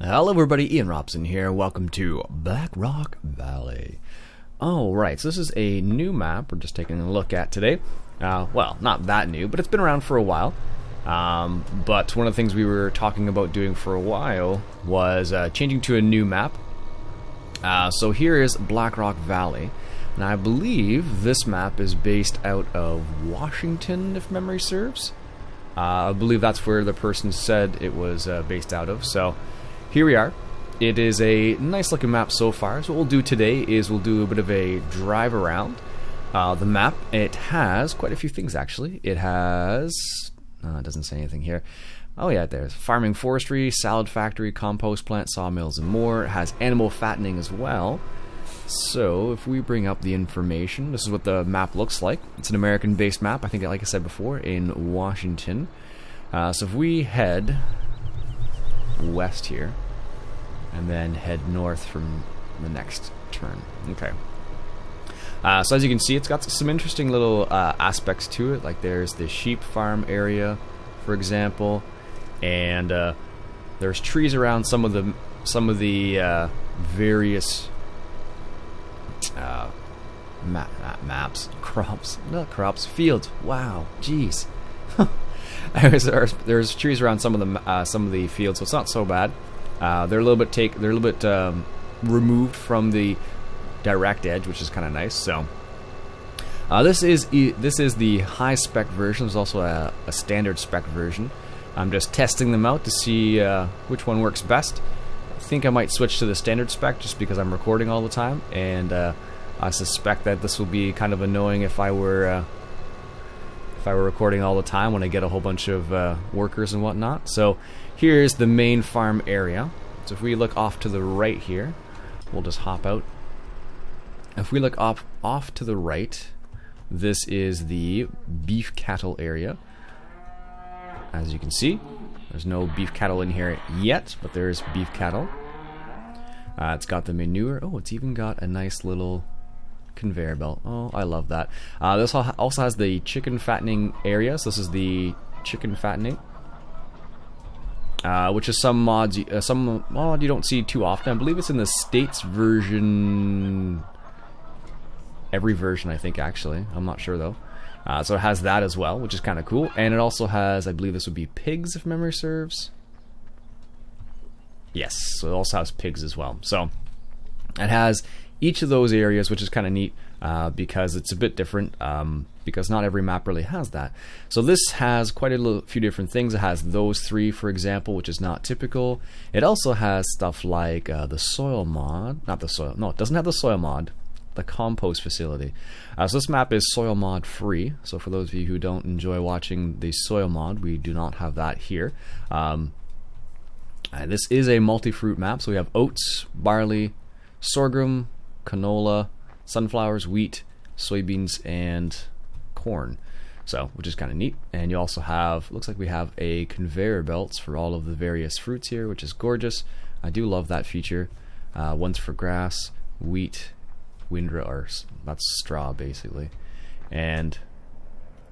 Hello everybody, Iain Robson here. Welcome to Black Rock Valley. Alright, so this is a new map we're just taking a look at today. Well, not that new, but it's been around for a while. But one of the things we were talking about doing for a while was changing to a new map. So here is Black Rock Valley. And I believe this map is based out of Washington, if memory serves. I believe that's where the person said it was based out of. So here we are. It is a nice looking map so far. So what we'll do today is we'll do a bit of a drive around the map. It has quite a few things actually. It has, it doesn't say anything here. Oh yeah, there's farming, forestry, salad factory, compost plant, sawmills, and more. It has animal fattening as well. So if we bring up the information, this is what the map looks like. It's an American-based map, I think, like I said before, in Washington. So if we head west here, and then head north from the next turn. Okay. So as you can see, it's got some interesting little aspects to it. Like there's the sheep farm area, for example, and there's trees around some of the various fields. Wow, jeez. there's trees around some of the fields, so it's not so bad. They're a little bit removed from the direct edge, which is kind of nice. So this is the high spec version. There's also a standard spec version. I'm just testing them out to see which one works best. I think I might switch to the standard spec just because I'm recording all the time, and I suspect that this will be kind of annoying if I were recording all the time when I get a whole bunch of workers and whatnot. So here's the main farm area. So if we look off to the right here, we'll just hop out. If we look off to the right, this is the beef cattle area. As you can see, there's no beef cattle in here yet, but there's beef cattle. It's got the manure. Oh, it's even got a nice little conveyor belt. Oh, I love that. This also has the chicken fattening area. So this is the chicken fattening, which is some mod you don't see too often. I believe it's in the States version. Every version, I think, actually. I'm not sure though. So it has that as well, which is kind of cool. And it also has, I believe this would be pigs, if memory serves. Yes, so it also has pigs as well. So it has each of those areas, which is kind of neat because it's a bit different, because not every map really has that. So this has quite a few different things. It has those three, for example, which is not typical. It also has stuff like the soil mod. Not the soil. No, it doesn't have the soil mod. The compost facility. So this map is soil mod free. So for those of you who don't enjoy watching the soil mod, we do not have that here. This is a multi-fruit map. So we have oats, barley, sorghum, canola, sunflowers, wheat, soybeans, and corn. So, which is kind of neat. And you also have, looks like we have a conveyor belts for all of the various fruits here, which is gorgeous. I do love that feature. One's for grass, wheat, windrow, or that's straw basically, and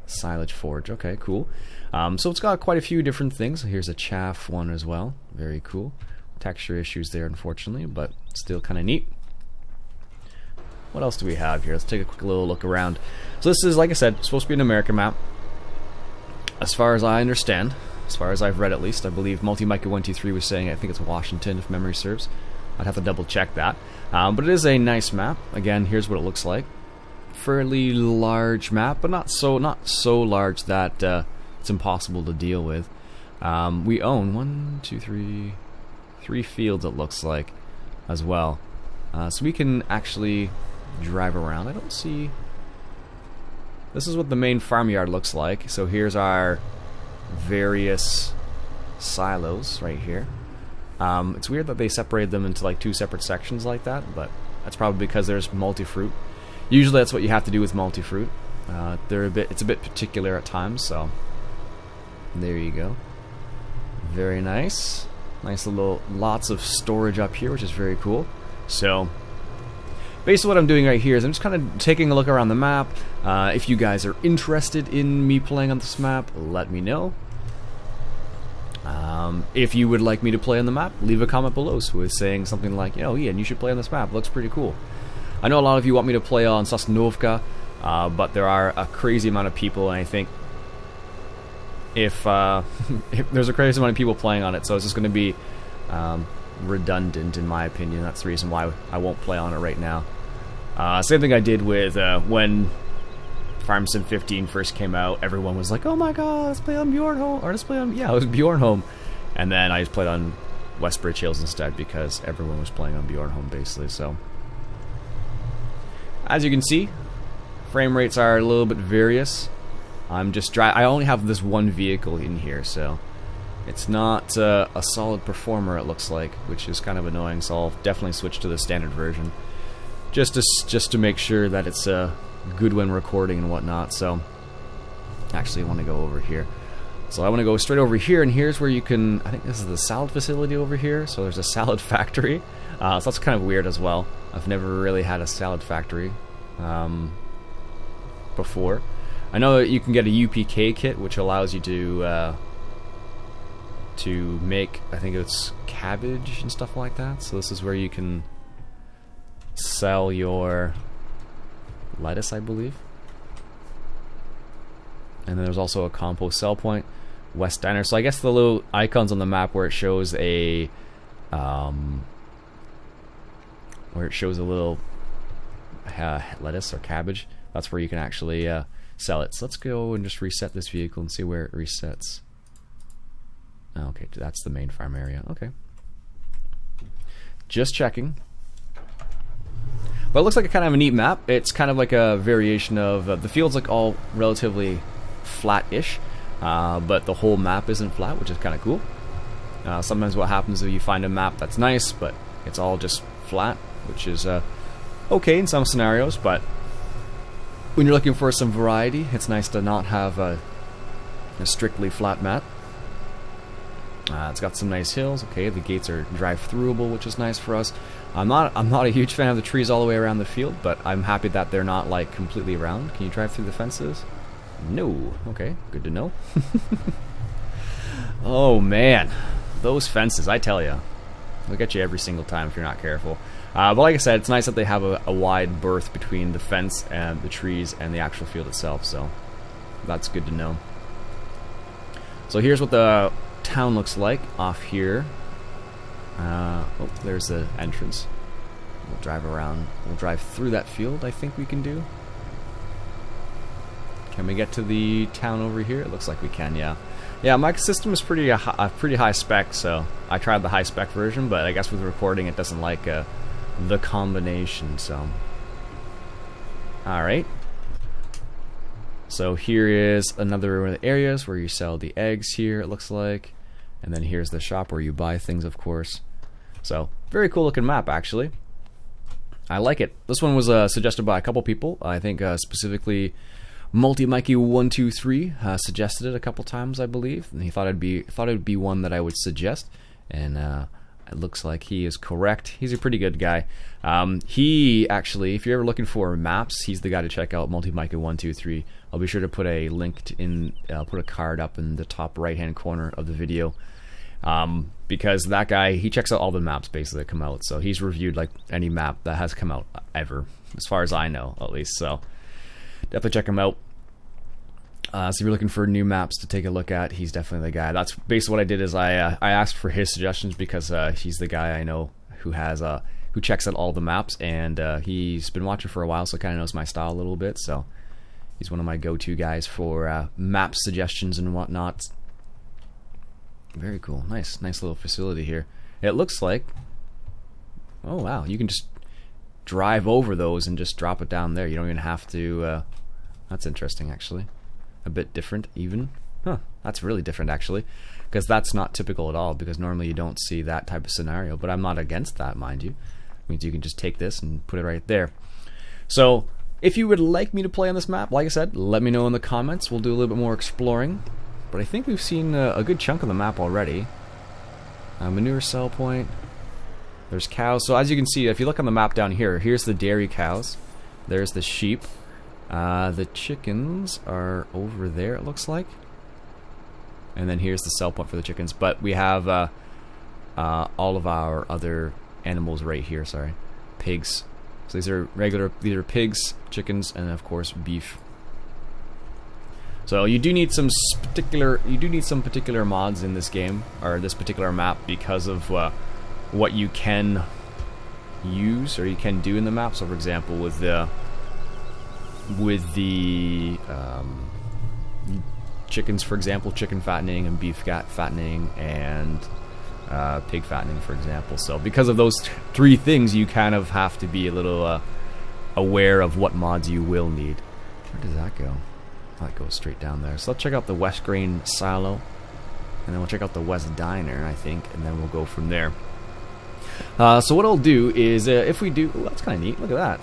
silage forage. Okay, cool. So it's got quite a few different things. Here's a chaff one as well. Very cool. Texture issues there, unfortunately, but still kind of neat. What else do we have here? Let's take a quick little look around. So this is, like I said, supposed to be an American map. As far as I understand, as far as I've read at least, I believe Multi-Micah123 was saying, I think it's Washington, if memory serves. I'd have to double check that. But it is a nice map. Again, here's what it looks like. Fairly large map, but not so large that it's impossible to deal with. We own 3 fields, it looks like, as well. So we can actually drive around. I don't see... This is what the main farmyard looks like. So here's our various silos right here. It's weird that they separated them into like 2 separate sections like that, but that's probably because there's multi-fruit. Usually that's what you have to do with multi-fruit. It's a bit particular at times, so there you go. Very nice. Nice lots of storage up here, which is very cool. So basically what I'm doing right here is I'm just kind of taking a look around the map. If you guys are interested in me playing on this map, let me know. If you would like me to play on the map, leave a comment below with saying something like, Ian, you should play on this map. It looks pretty cool. I know a lot of you want me to play on Sosnovka, but there are a crazy amount of people, and I think if there's a crazy amount of people playing on it, so it's just going to be redundant in my opinion. That's the reason why I won't play on it right now. Same thing I did with when Farm Sim 15 first came out. Everyone was like, oh my god, let's play on Bjornholm, or let's play on, it was Bjornholm. And then I just played on Westbridge Hills instead because everyone was playing on Bjornholm basically. So as you can see, frame rates are a little bit various. I only have this one vehicle in here, so it's not a solid performer, it looks like, which is kind of annoying. So I'll definitely switch to the standard version, just to make sure that it's good when recording and whatnot. So actually, I want to go over here. So I want to go straight over here, and here's where you can. I think this is the salad facility over here. So there's a salad factory. So that's kind of weird as well. I've never really had a salad factory before. I know that you can get a UPK kit, which allows you to make, I think it's cabbage and stuff like that. So this is where you can sell your lettuce, I believe. And then there's also a compost sell point, West Diner. So I guess the little icons on the map where it shows a little lettuce or cabbage, that's where you can actually sell it. So let's go and just reset this vehicle and see where it resets. Oh, okay, that's the main farm area. Okay. Just checking. But it looks like a kind of a neat map. It's kind of like a variation of the fields look all relatively flat-ish, but the whole map isn't flat, which is kind of cool. Sometimes what happens is you find a map that's nice, but it's all just flat, which is okay in some scenarios, but when you're looking for some variety, it's nice to not have a strictly flat map. It's got some nice hills. Okay, the gates are drive-throughable, which is nice for us. I'm not a huge fan of the trees all the way around the field, but I'm happy that they're not like completely round. Can you drive through the fences? No. Okay, good to know. Oh man, those fences! I tell you, they'll get you every single time if you're not careful. But like I said, it's nice that they have a wide berth between the fence and the trees and the actual field itself. So that's good to know. So here's what the town looks like off here. Oh, there's the entrance. We'll drive around. We'll drive through that field, I think we can do. Can we get to the town over here? It looks like we can, yeah. Yeah, my system is pretty high spec, so I tried the high spec version, but I guess with recording it doesn't like the combination, so. Alright. So here is another one of the areas where you sell the eggs here, it looks like. And then here's the shop where you buy things, of course. So, very cool looking map, actually. I like it. This one was suggested by a couple people. I think specifically MultiMikey123 suggested it a couple times, I believe. And he thought it would be one that I would suggest. And it looks like he is correct. He's a pretty good guy. He actually, if you're ever looking for maps, he's the guy to check out, MultiMikey123. I'll be sure to put a link I'll put a card up in the top right-hand corner of the video. Because that guy, he checks out all the maps basically that come out. So he's reviewed like any map that has come out ever, as far as I know, at least. So definitely check him out. So if you're looking for new maps to take a look at, he's definitely the guy. That's basically what I did. Is I asked for his suggestions because he's the guy I know who has who checks out all the maps, and he's been watching for a while, so kind of knows my style a little bit. So he's one of my go-to guys for map suggestions and whatnot. Very cool. Nice little facility here. It looks like, oh wow, you can just drive over those and just drop it down there. You don't even have to. That's interesting, actually. A bit different, even. Huh, that's really different, actually, because that's not typical at all, because normally you don't see that type of scenario, but I'm not against that, mind you. It means you can just take this and put it right there. So, if you would like me to play on this map, like I said, let me know in the comments. We'll do a little bit more exploring, but I think we've seen a good chunk of the map already. Manure sell point. There's cows. So as you can see, if you look on the map down here, here's the dairy cows. There's the sheep. The chickens are over there, it looks like. and then here's the sell point for the chickens. But we have all of our other animals right here. Sorry, pigs. So these are pigs, chickens, and of course beef. So you do need some particular mods in this game, or this particular map, because of what you can use or you can do in the map. So for example, with the chickens, for example, chicken fattening and beef fattening and pig fattening, for example. So because of those three things, you kind of have to be a little aware of what mods you will need. Where does that go? That goes straight down there. So let's check out the West Grain Silo, and then we'll check out the West Diner, I think, and then we'll go from there. So what I'll do is, if we do... Ooh, that's kind of neat. Look at that.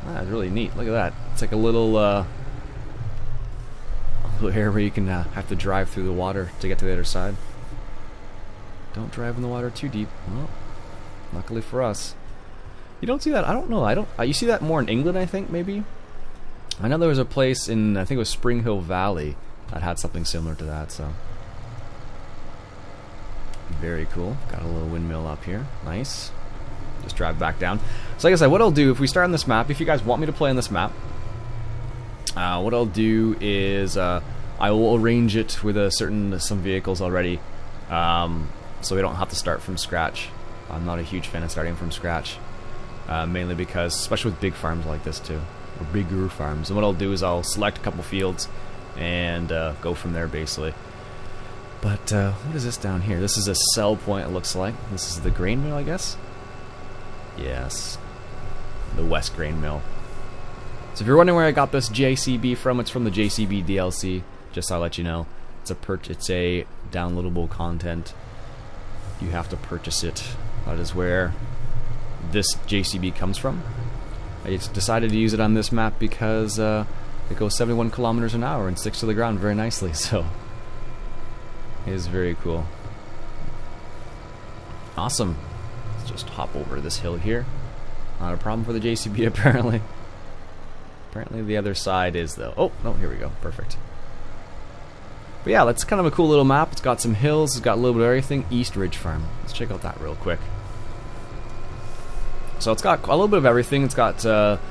That's really neat. Look at that. It's like a little area where you can have to drive through the water to get to the other side. Don't drive in the water too deep. Well, luckily for us. You don't see that. I don't know. You see that more in England, I think, maybe. I know there was a place in, I think it was Spring Hill Valley, that had something similar to that. So very cool. Got a little windmill up here. Nice. Just drive back down. So like I said, what I'll do if we start on this map, if you guys want me to play on this map, what I'll do is I will arrange it with some vehicles already, so we don't have to start from scratch. I'm not a huge fan of starting from scratch. Mainly because, especially with big farms like this too, or bigger farms. And what I'll do is I'll select a couple fields and go from there, basically. But what is this down here? This is a sell point, it looks like. This is the grain mill, I guess? Yes. The West Grain Mill. So if you're wondering where I got this JCB from, it's from the JCB DLC. Just so I'll let you know. It's a downloadable content. You have to purchase it. That is where this JCB comes from. I just decided to use it on this map because it goes 71 kilometers an hour and sticks to the ground very nicely, so it is very cool. Awesome. Let's just hop over this hill here. Not a problem for the JCB apparently. Apparently the other side is though. Oh, no, here we go. Perfect. But yeah, that's kind of a cool little map. It's got some hills, it's got a little bit of everything. East Ridge Farm. Let's check out that real quick. So it's got a little bit of everything. It's got some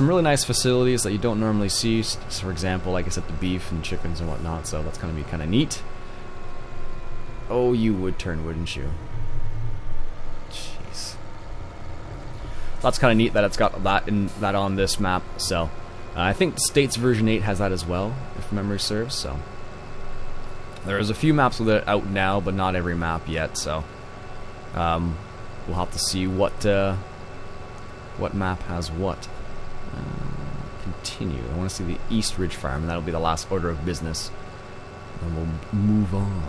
really nice facilities that you don't normally see. So for example, like I said, the beef and chickens and whatnot. So that's going to be kind of neat. Oh, you would turn, wouldn't you? Jeez. That's kind of neat that it's got that on this map. So I think States version 8 has that as well, if memory serves. So there's a few maps with it out now, but not every map yet. So we'll have to see what map has what. Continue. I want to see the East Ridge Farm, and that'll be the last order of business. And we'll move on.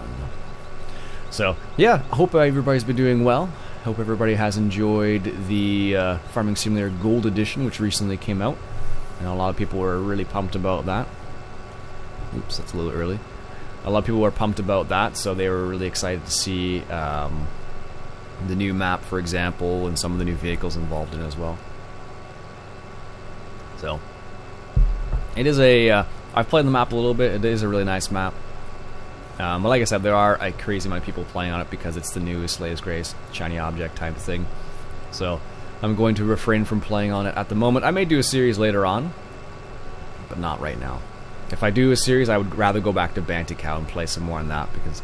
So, yeah, I hope everybody's been doing well. Hope everybody has enjoyed the Farming Simulator Gold Edition, which recently came out. And a lot of people were really pumped about that. Oops, that's a little early. A lot of people were pumped about that, so they were really excited to see the new map, for example, and some of the new vehicles involved in it as well. So, it is I've played the map a little bit. It is a really nice map. But like I said, there are a crazy amount of people playing on it because it's the newest, latest, greatest shiny object type of thing. So, I'm going to refrain from playing on it at the moment. I may do a series later on, but not right now. If I do a series, I would rather go back to Bantycow and play some more on that, because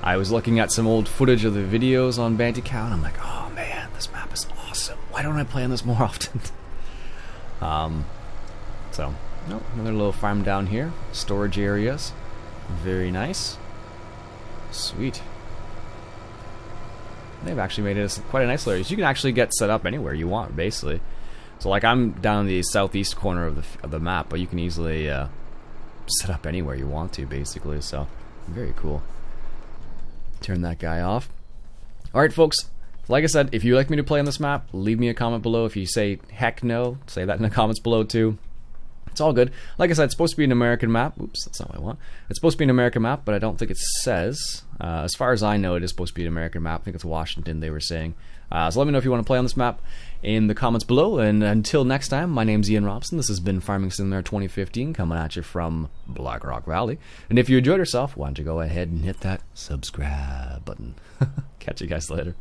I was looking at some old footage of the videos on Bantycow, and I'm like, oh man, this map is awesome. Why don't I play on this more often? So, another little farm down here. Storage areas. Very nice. Sweet. They've actually made it quite a nice area. You can actually get set up anywhere you want, basically. So, like, I'm down the southeast corner of the map, but you can easily set up anywhere you want to, basically. So, very cool. Turn that guy off. Alright, folks. Like I said, if you'd like me to play on this map, leave me a comment below. If you say heck no, say that in the comments below too. It's all good. Like I said, it's supposed to be an American map. Oops, that's not what I want. It's supposed to be an American map, but I don't think it says. As far as I know, it is supposed to be an American map. I think it's Washington, they were saying. So let me know if you want to play on this map in the comments below. And until next time, my name's Iain Robson. This has been Farming Simulator 2015 coming at you from Black Rock Valley. And if you enjoyed yourself, why don't you go ahead and hit that subscribe button. Catch you guys later.